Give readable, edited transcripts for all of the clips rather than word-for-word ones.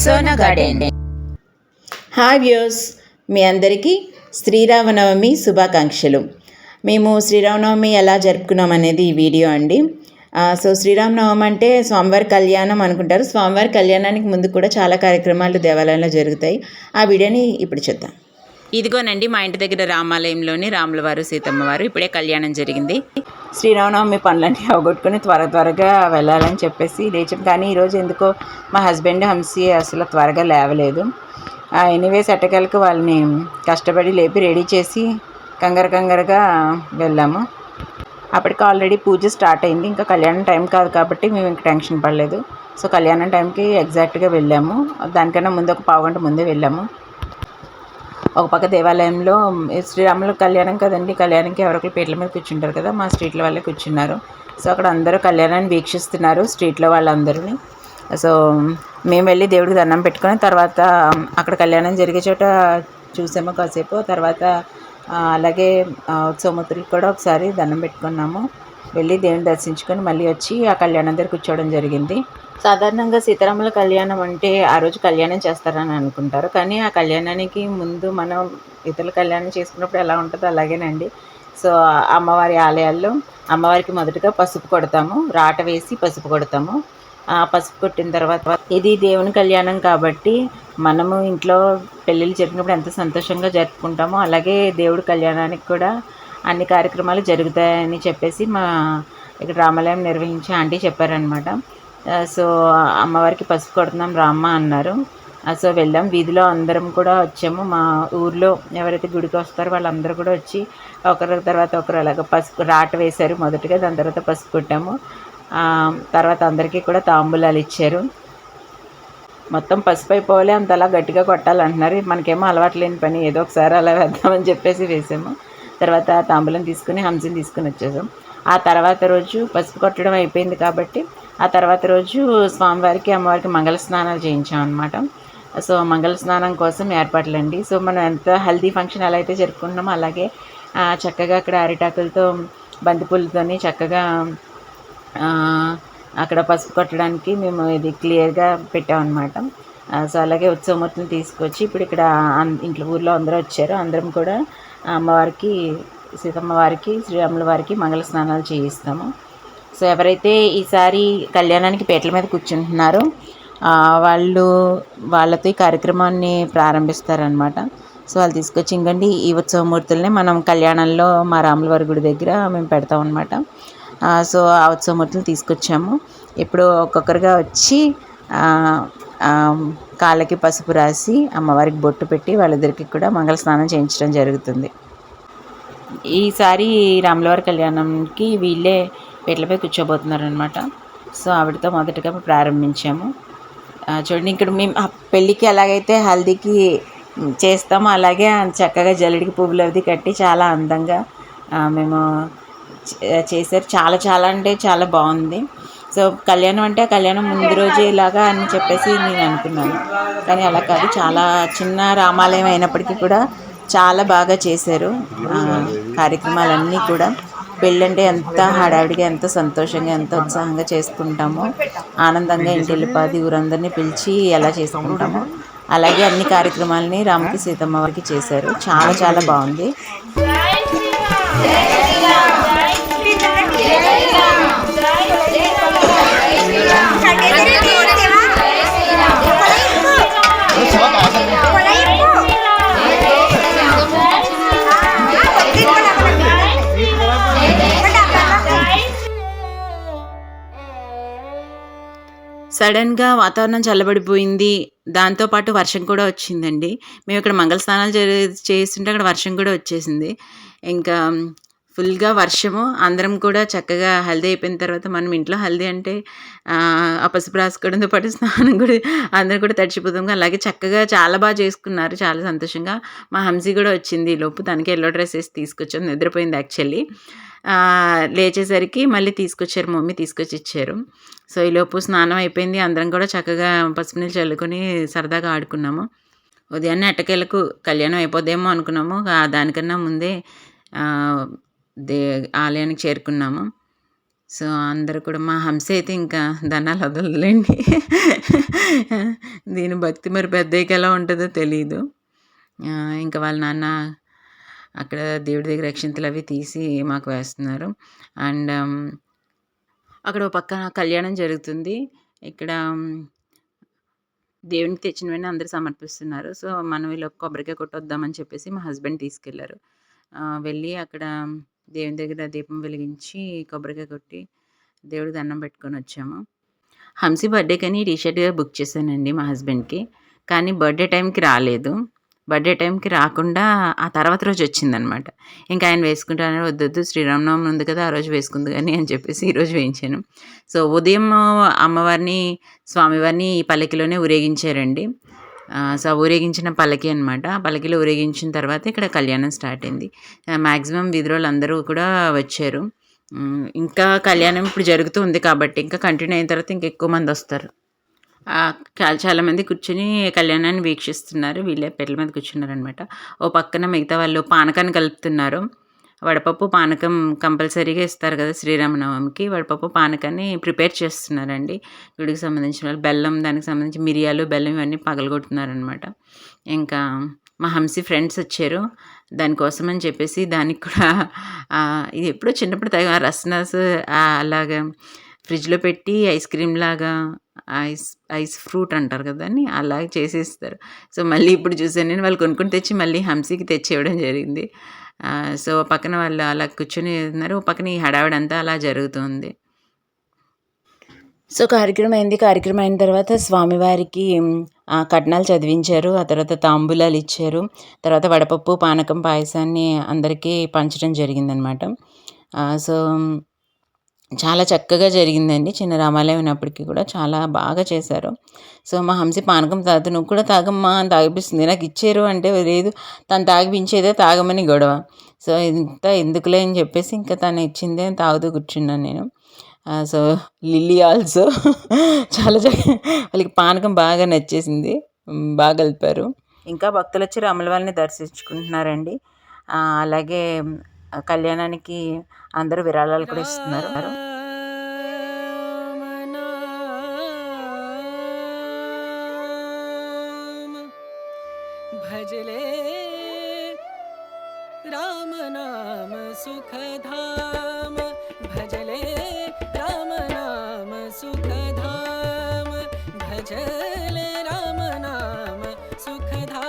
Sona garden. Hi views, మీ అందరికీ శ్రీరామనవమి శుభాకాంక్షలు. మేము శ్రీరామనవమి ఎలా జరుపుకున్నాం అనేది ఈ వీడియో అండి. సో శ్రీరామనవమి అంటే స్వామివారి కళ్యాణం అనుకుంటారు. స్వామివారి కళ్యాణానికి ముందు కూడా చాలా కార్యక్రమాలు దేవాలయంలో జరుగుతాయి. ఆ వీడియోని ఇప్పుడు చూద్దాం. ఇదిగోనండి మా ఇంటి దగ్గర రామాలయంలోని రాములవారు సీతమ్మవారు ఇప్పుడే కళ్యాణం జరిగింది. శ్రీరామనవమి పనులన్నీ అవగొట్టుకుని త్వరగా వెళ్ళాలని చెప్పేసి లేచాం. కానీ ఈరోజు ఎందుకో మా హస్బెండ్ హంసి అసలు త్వరగా లేవలేదు. ఎనీవేస్ ఎట్టకెళ్ళకి వాళ్ళని కష్టపడి లేపి రెడీ చేసి కంగారుగా వెళ్ళాము. అప్పటికి ఆల్రెడీ పూజ స్టార్ట్ అయింది. ఇంకా కళ్యాణం టైం కాదు కాబట్టి మేము ఇంకా టెన్షన్ పడలేదు. సో కళ్యాణం టైంకి ఎగ్జాక్ట్గా వెళ్ళాము. దానికన్నా ముందు ఒక పావుగంట ముందే వెళ్ళాము. ఒక పక్క దేవాలయంలో శ్రీరాముల కళ్యాణం కదండి, కళ్యాణంకి ఎవరొకరు పీటల మీద కూర్చుంటారు కదా, మా స్ట్రీట్లో వాళ్ళే కూర్చున్నారు. సో అక్కడ అందరూ కళ్యాణాన్ని వీక్షిస్తున్నారు, స్ట్రీట్లో వాళ్ళందరినీ. సో మేము వెళ్ళి దేవుడికి దండం పెట్టుకుని తర్వాత అక్కడ కళ్యాణం జరిగే చోట చూసాము కాసేపు. తర్వాత అలాగే ఉత్సవమూర్తులకు కూడా ఒకసారి దండం పెట్టుకున్నాము. వెళ్ళి దేవుని దర్శించుకొని మళ్ళీ వచ్చి ఆ కళ్యాణం దగ్గర కూర్చోవడం జరిగింది. సాధారణంగా సీతారాముల కళ్యాణం అంటే ఆ రోజు కళ్యాణం చేస్తారని అనుకుంటారు. కానీ ఆ కళ్యాణానికి ముందు మనం ఇతరుల కళ్యాణం చేసుకున్నప్పుడు ఎలా ఉంటుందో అలాగేనండి. సో అమ్మవారి ఆలయాల్లో అమ్మవారికి మొదటగా పసుపు కొడతాము, రాట వేసి పసుపు కొడతాము. పసుపు కొట్టిన తర్వాత ఇది దేవుని కళ్యాణం కాబట్టి మనము ఇంట్లో పెళ్ళిళ్ళు జరిగినప్పుడు ఎంత సంతోషంగా జరుపుకుంటామో అలాగే దేవుడి కళ్యాణానికి కూడా అన్ని కార్యక్రమాలు జరుగుతాయని చెప్పేసి మా ఇక్కడ రామాలయం నిర్వహించే ఆంటీ చెప్పారనమాట. సో అమ్మవారికి పసుపు కొడుతున్నాం రామ్మ అన్నారు. సో వెళ్ళాం. వీధిలో అందరం కూడా వచ్చాము. మా ఊర్లో ఎవరైతే గుడికి వస్తారో వాళ్ళందరూ కూడా వచ్చి ఒకరి తర్వాత ఒకరు అలాగ పసుపు రాట వేశారు మొదటిగా. దాని తర్వాత పసుపు కొట్టాము. తర్వాత అందరికీ కూడా తాంబూలాలు ఇచ్చారు. మొత్తం పసుపు అయిపోవాలి, అంతలా గట్టిగా కొట్టాలంటున్నారు. మనకేమో అలవాటు లేని పని, ఏదో ఒకసారి అలా వేద్దామని చెప్పేసి వేసాము. తర్వాత తాంబూలం తీసుకుని హంసిని తీసుకుని వచ్చేసాం. ఆ తర్వాత రోజు పసుపు కొట్టడం అయిపోయింది కాబట్టి ఆ తర్వాత రోజు స్వామివారికి అమ్మవారికి మంగళ స్నానాలు చేయించాం అనమాట. సో మంగళ స్నానం కోసం ఏర్పాట్లండి. సో మనం ఎంత హెల్దీ ఫంక్షన్ ఎలా అయితే జరుపుకుంటున్నామో అలాగే చక్కగా అక్కడ అరిటాకులతో బంతిపూలతోని చక్కగా అక్కడ పసుపు కొట్టడానికి మేము ఇది క్లియర్గా పెట్టామన్నమాట. సో అలాగే ఉత్సవమూర్తిని తీసుకొచ్చి ఇప్పుడు ఇక్కడ ఇంట్లో ఊర్లో అందరూ వచ్చారు. అందరం కూడా అమ్మవారికి సీతమ్మ వారికి శ్రీరాముల వారికి మంగళ స్నానాలు చేయిస్తాము. సో ఎవరైతే ఈసారి కళ్యాణానికి పీటల మీద కూర్చుంటున్నారో వాళ్ళతో ఈ కార్యక్రమాన్ని ప్రారంభిస్తారనమాట. సో వాళ్ళు తీసుకొచ్చి ఇంకండి ఈ ఉత్సవమూర్తుల్ని మనం కళ్యాణంలో మా రాముల వారి గుడి దగ్గర మేము పెడతాం అనమాట. సో ఆ ఉత్సవమూర్తులు తీసుకొచ్చాము. ఇప్పుడు ఒక్కొక్కరుగా వచ్చి కాళ్ళకి పసుపు రాసి అమ్మవారికి బొట్టు పెట్టి వాళ్ళిద్దరికి కూడా మంగళ స్నానం చేయించడం జరుగుతుంది. ఈసారి రాములవారి కళ్యాణంకి వీళ్ళే పీటలపై కూర్చోబోతున్నారనమాట. సో ఆవిడతో మొదటగా ప్రారంభించాము. చూడండి, ఇక్కడ మేము పెళ్ళికి ఎలాగైతే హల్దీకి చేస్తామో అలాగే చక్కగా జల్లెడికి పువ్వులు అవి కట్టి చాలా అందంగా మేము చేశారు. చాలా అంటే చాలా బాగుంది. సో కళ్యాణం అంటే కళ్యాణం ముందు రోజే ఇలాగా అని చెప్పేసి నేను అనుకున్నాను. కానీ అలా కాదు, చాలా చిన్న రామాలయం అయినప్పటికీ కూడా చాలా బాగా చేశారు కార్యక్రమాలన్నీ కూడా. పెళ్ళంటే ఎంత హడావిడిగా, ఎంత సంతోషంగా, ఎంత ఉత్సాహంగా చేసుకుంటామో, ఆనందంగా ఇంటిల్లిపాది ఊరందరినీ పిలిచి ఎలా చేసుకుంటామో అలాగే అన్ని కార్యక్రమాలని రాముకి సీతమ్మ వారికి చేశారు. చాలా బాగుంది. సడన్గా వాతావరణం చల్లబడిపోయింది. దాంతోపాటు వర్షం కూడా వచ్చిందండి. మేము ఇక్కడ మంగళ స్నానాలు చేస్తుంటే అక్కడ వర్షం కూడా వచ్చేసింది. ఇంకా ఫుల్గా వర్షము. అందరం కూడా చక్కగా హల్దీ అయిపోయిన తర్వాత మనం ఇంట్లో హల్దీ అంటే ఆ పసుపు రాసుకోవడంతో పాటు స్నానం కూడా అందరం కూడా తడిచిపోతాం. అలాగే చక్కగా చాలా బాగా చేసుకున్నారు, చాలా సంతోషంగా. మా హంసి కూడా వచ్చింది లోపు. తనకి ఎల్లో డ్రెస్ వేసి తీసుకొచ్చాం, నిద్రపోయింది యాక్చువల్లీ. లేచేసరికి మళ్ళీ తీసుకొచ్చారు, మమ్మీ తీసుకొచ్చి ఇచ్చారు. సో ఈలోపు స్నానం అయిపోయింది. అందరం కూడా చక్కగా పసుపు నీళ్ళు చల్లుకొని సరదాగా ఆడుకున్నాము. ఉదయాన్నే ఎట్టకేలకు కళ్యాణం అయిపోద్దేమో అనుకున్నాము. దానికన్నా ముందే ఆలయానికి చేరుకున్నాము. సో, అందరూ కూడా మా హంస అయితే ఇంకా దండాలు వదలదులెండి. దీని భక్తి మరి పెద్దయ్యకి ఎలా ఉంటదో తెలీదు. ఇంకా వాళ్ళ నాన్న అక్కడ దేవుడి దగ్గర అక్షింతలవి తీసి మాకు వేస్తున్నారు. అండ్ అక్కడ ఓ పక్కన కళ్యాణం జరుగుతుంది. ఇక్కడ దేవునికి తెచ్చినవన్నీ అందరూ సమర్పిస్తున్నారు. సో, మనం ఈలోపు కొబ్బరికాయ కొట్టొద్దామని చెప్పేసి మా హస్బెండ్ తీసుకెళ్లారు. వెళ్ళి అక్కడ దేవుని దగ్గర దీపం వెలిగించి, కొబ్బరికాయ కొట్టి, దేవుడికి దండం పెట్టుకొనొచ్చాము. హంసి బర్త్‌డేకని టీ షర్ట్ బుక్ చేశానండి మా హస్బెండ్‌కి. కానీ బర్త్‌డే టైంకి రాలేదు. బర్త్‌డే టైంకి రాకుండా ఆ తర్వాత రోజు వచ్చిందనమాట. ఇంకా ఆయన వేసుకుంటానని వద్దొద్దు శ్రీరామనవమి ఉంది కదా! ఆ రోజు వేసుకుందు గాని అని చెప్పేసి ఈరోజు వేయించాను. సో, ఉదయం అమ్మవారిని, స్వామివారిని ఈ పల్లకిలోనే ఊరేగించారండి. సో, ఊరేగించిన పల్లకి అనమాట. ఆ పల్లకిలో ఊరేగించిన తర్వాత ఇక్కడ కళ్యాణం స్టార్ట్ అయింది. మాక్సిమం వీధిలోళ్ళందరూ కూడా వచ్చారు. ఇంకా కళ్యాణం ఇప్పుడు జరుగుతూ ఉంది కాబట్టి ఇంకా కంటిన్యూ అయిన తర్వాత ఇంకెక్కువ మందొస్తారు. చాలామంది కూర్చొని కళ్యాణాన్ని వీక్షిస్తున్నారు. వీళ్ళే పీటల మీద కూర్చున్నారనమాట. ఓ పక్కన మిగతా వాళ్ళు పానకాన్ని కలుపుతున్నారు. వడపప్పు, పానకం కంపల్సరీగా ఇస్తారు కదా శ్రీరామనవమికి. వడపప్పు, పానకాన్ని ప్రిపేర్ చేస్తున్నారండి. గుడికి సంబంధించిన వాళ్ళు. బెల్లం, దానికి సంబంధించి మిరియాలు, బెల్లం ఇవన్నీ పగలగొడుతున్నారనమాట. ఇంకా మా హంసీ ఫ్రెండ్స్ వచ్చారు. దానికోసమని చెప్పేసి దానికి కూడా ఇది ఎప్పుడో చిన్నప్పుడు రస్నాస్ అలాగా ఫ్రిడ్జ్‌లో పెట్టి ఐస్ క్రీమ్‌లాగా ఐస్ ఫ్రూట్ అంటారు కదా దాన్ని. అలాగే చేసేస్తారు. సో, మళ్ళీ ఇప్పుడు చూసాను నేను వాళ్ళు కొనుక్కొని తెచ్చి మళ్ళీ హంసీకి తెచ్చి ఇవ్వడం జరిగింది. సో, పక్కన వాళ్ళు అలా కూర్చొని ఉన్నారు. ఓ పక్కన ఈ హడావిడంతా అలా జరుగుతుంది. సో, కార్యక్రమం అయింది. కార్యక్రమం అయిన తర్వాత స్వామివారికి కట్నాలు చదివించారు. ఆ తర్వాత తాంబూలాలు ఇచ్చారు. తర్వాత వడపప్పు, పానకం, పాయసాన్ని అందరికీ పంచడం జరిగిందనమాట. సో, చాలా చక్కగా జరిగిందండి. చిన్న రామాలయం అయినప్పటికీ కూడా చాలా బాగా చేశారు. సో, మా హంసి పానకం తాగుతూ "నువ్వు కూడా తాగమ్మా" అని తాగిపిస్తుంది. నాకు ఇచ్చారు అంటే లేదు తను తాగిపించేదే తాగమని గొడవ. సో, ఇంత ఎందుకులే అని చెప్పేసి ఇంకా తను ఇచ్చిందే తాగుతూ కూర్చున్నాను నేను. సో, లిల్లీ ఆల్సో చాలా వాళ్ళకి పానకం బాగా నచ్చేసింది. బాగా కలిపారు. ఇంకా భక్తులొచ్చి రాముల వారిని దర్శించుకుంటున్నారండి. అలాగే కళ్యాణానికి అందరూ విరాళాలు కూడా ఇస్తున్నారు. భజలే రామ నామ సుఖధామ భజలే రామ నామ సుఖధామ భజలే రామ నామ సుఖధామ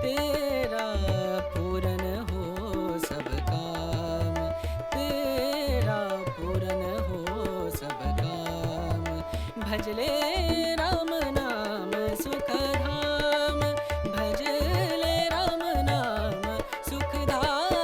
तेरा पूरन हो सब काम तेरा पूरन हो सब काम भजले राम नाम सुखधाम भजले राम नाम सुखधाम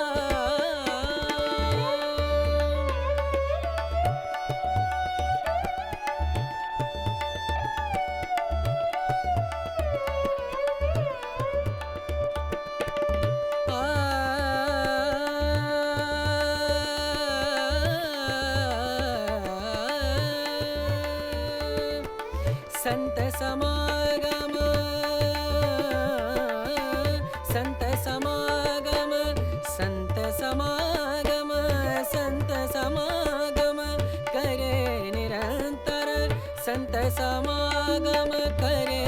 संत समागम संत समागम संत समागम संत समागम करे निरंतर संत समागम करे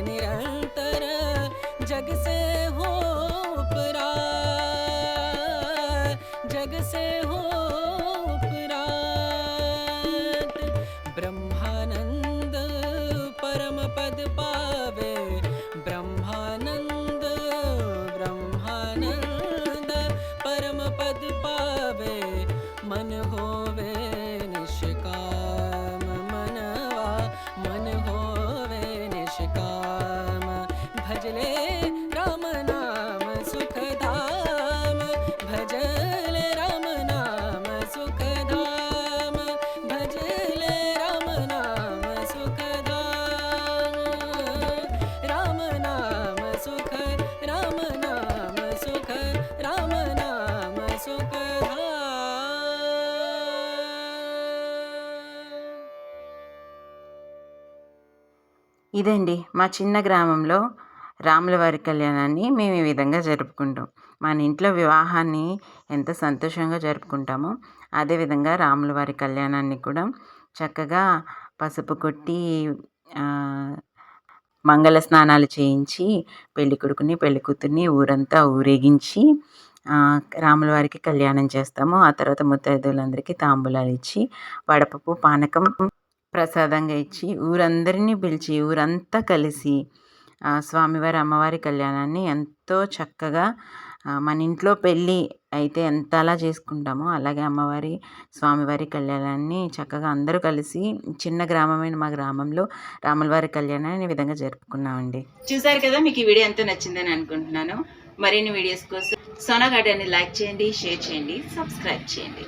निरंतर जग से हो उपरा जग से हो उपरात ब्रह्मानंद परम पद पावे ब्रह्मानंद ब्रह्मानंद परम पद पावे मन होवे निष्काम मनवा मन होवे निष्काम भजले राम नाम सुखधाम भजले राम नाम सुखधाम भजले राम नाम सुखधाम राम नाम सुख राम नाम सुख राम नाम सुखधाम ఇదండి మా చిన్న గ్రామంలో రాముల వారి కళ్యాణాన్ని మేము ఈ విధంగా జరుపుకుంటాం. మన ఇంట్లో వివాహాన్ని ఎంత సంతోషంగా జరుపుకుంటామో అదేవిధంగా రాముల వారి కళ్యాణాన్ని కూడా చక్కగా పసుపు కొట్టి మంగళ స్నానాలు చేయించి పెళ్ళికొడుకుని పెళ్ళికూతుర్ని ఊరంతా ఊరేగించి రాముల వారికి కళ్యాణం చేస్తాము. ఆ తర్వాత ముత్తైదువులందరికీ తాంబూలాలు ఇచ్చి వడపప్పు పానకం ప్రసాదంగా ఇచ్చి ఊరందరినీ పిలిచి ఊరంతా కలిసి స్వామివారి అమ్మవారి కళ్యాణాన్ని ఎంతో చక్కగా మన ఇంట్లో పెళ్ళి అయితే ఎంతలా చేసుకుంటామో అలాగే అమ్మవారి స్వామివారి కళ్యాణాన్ని చక్కగా అందరూ కలిసి చిన్న గ్రామమైన మా గ్రామంలో రాములవారి కళ్యాణాన్ని ఈ విధంగా జరుపుకున్నామండి. చూసారు కదా, మీకు ఈ వీడియో ఎంతో నచ్చిందని అనుకుంటున్నాను. మరిన్ని వీడియోస్ కోసం సోనా గార్డెన్ని లైక్ చేయండి, షేర్ చేయండి, సబ్స్క్రైబ్ చేయండి.